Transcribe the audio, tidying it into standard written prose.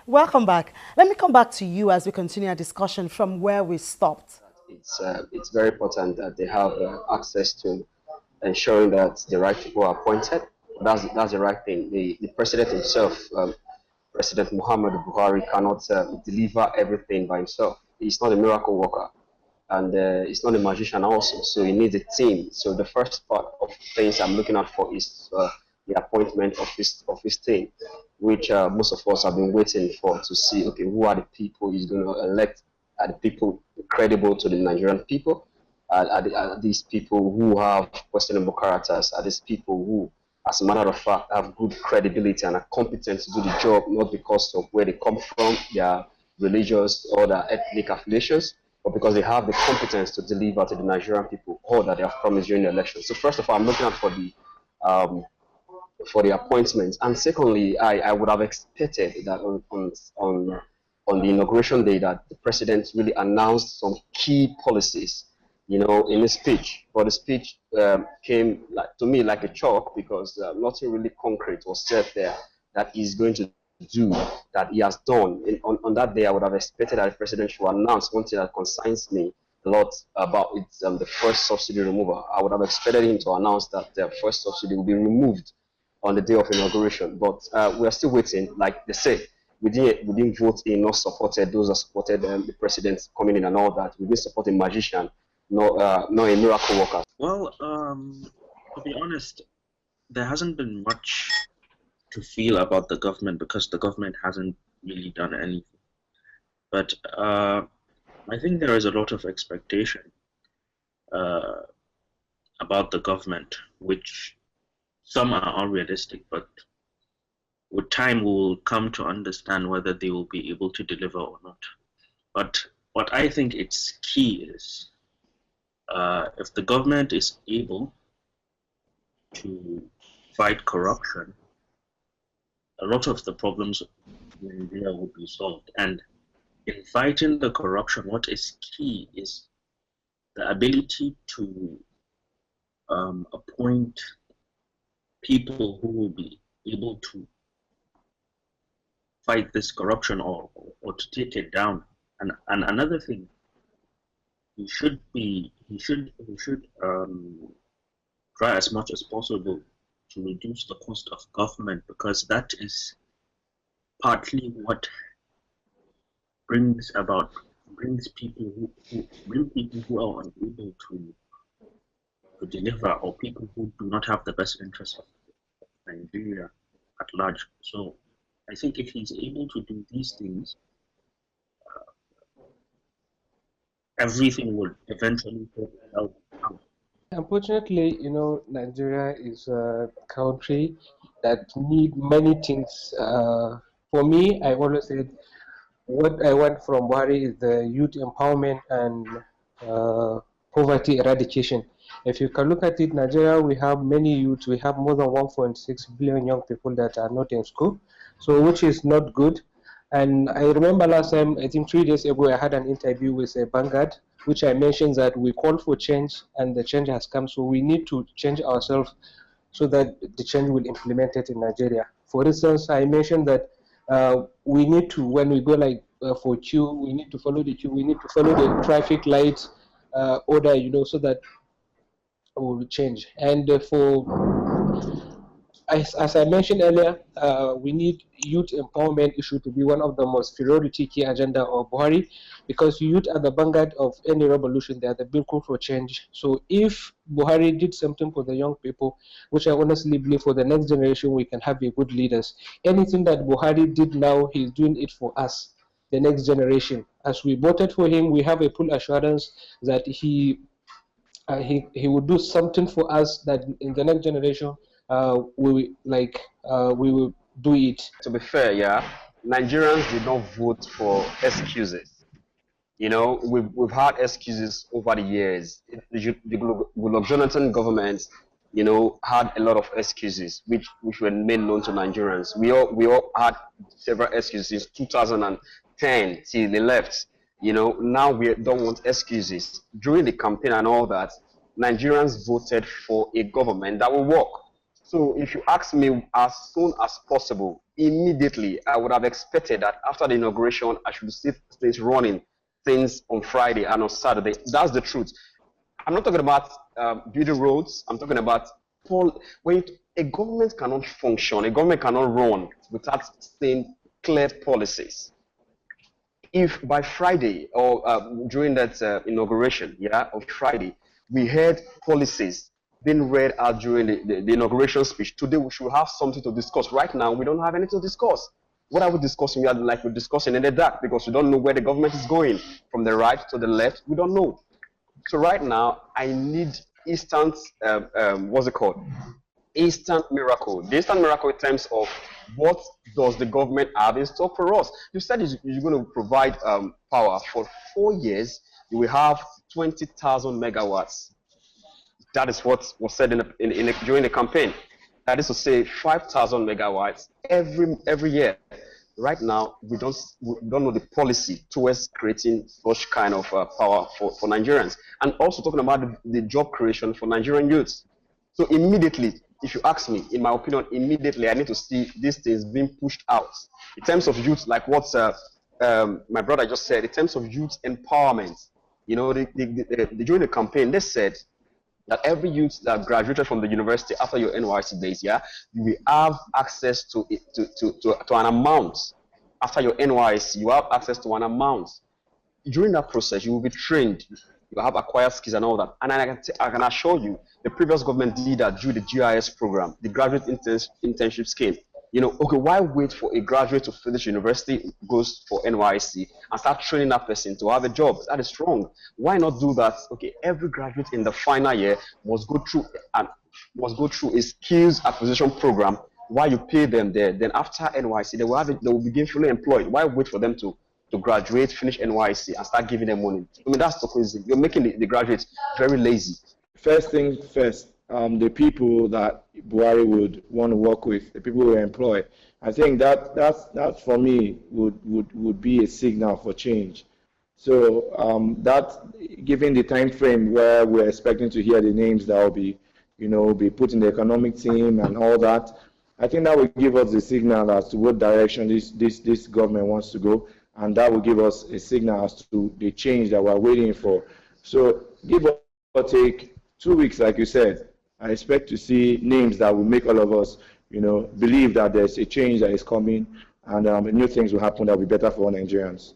Welcome back. Let me come back to you as we continue our discussion from where we stopped. It's very important that they have access to ensuring that the right people are appointed. That's the right thing. The president himself, President Muhammad Buhari, cannot deliver everything by himself. He's not a miracle worker, and he's not a magician also. So he needs a team. So the first part of things I'm looking out for is the appointment of his team, which most of us have been waiting for to see. Okay, who are the people he's going to elect? Are the people credible to the Nigerian people? Are these people who have questionable characters? Are these people who, as a matter of fact, have good credibility and are competent to do the job, not because of where they come from, their religious or their ethnic affiliations, but because they have the competence to deliver to the Nigerian people all that they have promised during the election. So first of all, I'm looking out um, for the appointments, and secondly, I would have expected that on the inauguration day that the president really announced some key policies, in his speech. But the speech came to me like a chalk because nothing really concrete was said there that he's going to do, that he has done. On that day, I would have expected that the president should announce one thing that concerns me a lot about it, the first subsidy removal. I would have expected him to announce that the first subsidy will be removed on the day of inauguration. But we are still waiting. Like they say, we didn't vote in, not supported those that supported the president coming in and all that. We didn't support a magician, not a miracle worker. Well, to be honest, there hasn't been much to feel about the government because the government hasn't really done anything. But I think there is a lot of expectation uh, about the government, which some are unrealistic, but with time we will come to understand whether they will be able to deliver or not. But what I think it's key is if the government is able to fight corruption, a lot of the problems in Nigeria will be solved. And in fighting the corruption, what is key is the ability to appoint people who will be able to fight this corruption or to take it down. And another thing, he should try as much as possible to reduce the cost of government because that is partly what brings people who are unable to deliver or people who do not have the best interest of Nigeria at large. So I think if he's able to do these things, everything will eventually work out. Unfortunately, Nigeria is a country that need many things. For me, I always said what I want from Buhari is the youth empowerment and poverty eradication. If you can look at it, Nigeria, we have many youths. We have more than 1.6 billion young people that are not in school, so which is not good. And I remember last time, I think 3 days ago, I had an interview with a Vanguard, which I mentioned that we call for change and the change has come. So we need to change ourselves so that the change will implement it in Nigeria. For instance, I mentioned that we need to, when we go for queue, we need to follow the queue, we need to follow the traffic lights order, so that we will change. And as I mentioned earlier, we need youth empowerment issue to be one of the most priority key agenda of Buhari, because youth are the vanguard of any revolution. They are the beacon for change. So if Buhari did something for the young people, which I honestly believe for the next generation, we can have a good leaders. Anything that Buhari did now, he's doing it for us, the next generation. As we voted for him, we have a full assurance that he will do something for us that in the next generation we will do it. To be fair, yeah, Nigerians did not vote for excuses. We've had excuses over the years. The Goodluck Jonathan government, had a lot of excuses which were made known to Nigerians. We all had several excuses since 2010 till they left. Now we don't want excuses. During the campaign and all that, Nigerians voted for a government that will work. So if you ask me, as soon as possible, immediately, I would have expected that after the inauguration, I should see things running, things on Friday and on Saturday. That's the truth. I'm not talking about building roads. I'm talking about when a government cannot function, a government cannot run without seeing clear policies. If by Friday or during that inauguration, of Friday, we heard policies being read out during the inauguration speech, today we should have something to discuss. Right now, we don't have anything to discuss. What are we discussing? We are like we're discussing in the dark because we don't know where the government is going, from the right to the left. We don't know. So right now, I need instant, what's it called? Instant miracle. The instant miracle in terms of what does the government have in store for us? You said you're going to provide power for 4 years. You will have 20,000 megawatts. That is what was said during the campaign. That is to say 5,000 megawatts every year. Right now, we don't know the policy towards creating such kind of power for Nigerians. And also talking about the job creation for Nigerian youths. So immediately, if you ask me, in my opinion, immediately I need to see these things being pushed out. In terms of youth, like what my brother just said, in terms of youth empowerment, you know, during the campaign, they said that every youth that graduated from the university after your NYSC days, you will have access to an amount. After your NYSC, you have access to an amount. During that process, you will be trained. You will have acquired skills and all that. And I can assure you, the previous government did that through the GIS program, the graduate internship scheme. You know, okay, why wait for a graduate to finish university, goes for NYSC, and start training that person to have a job? That is wrong. Why not do that? Okay, every graduate in the final year must go through a skills acquisition program while you pay them there. Then after NYSC, they will begin fully employed. Why wait for them to graduate, finish NYSC, and start giving them money? I mean, that's crazy. You're making the graduates very lazy. First thing first, the people that Buhari would want to work with, the people who employ, I think that for me would be a signal for change. So that, given the time frame where we're expecting to hear the names that will be, be put in the economic team and all that, I think that will give us a signal as to what direction this government wants to go, and that will give us a signal as to the change that we're waiting for. So give or take 2 weeks, like you said, I expect to see names that will make all of us, believe that there's a change that is coming, and new things will happen that will be better for all Nigerians.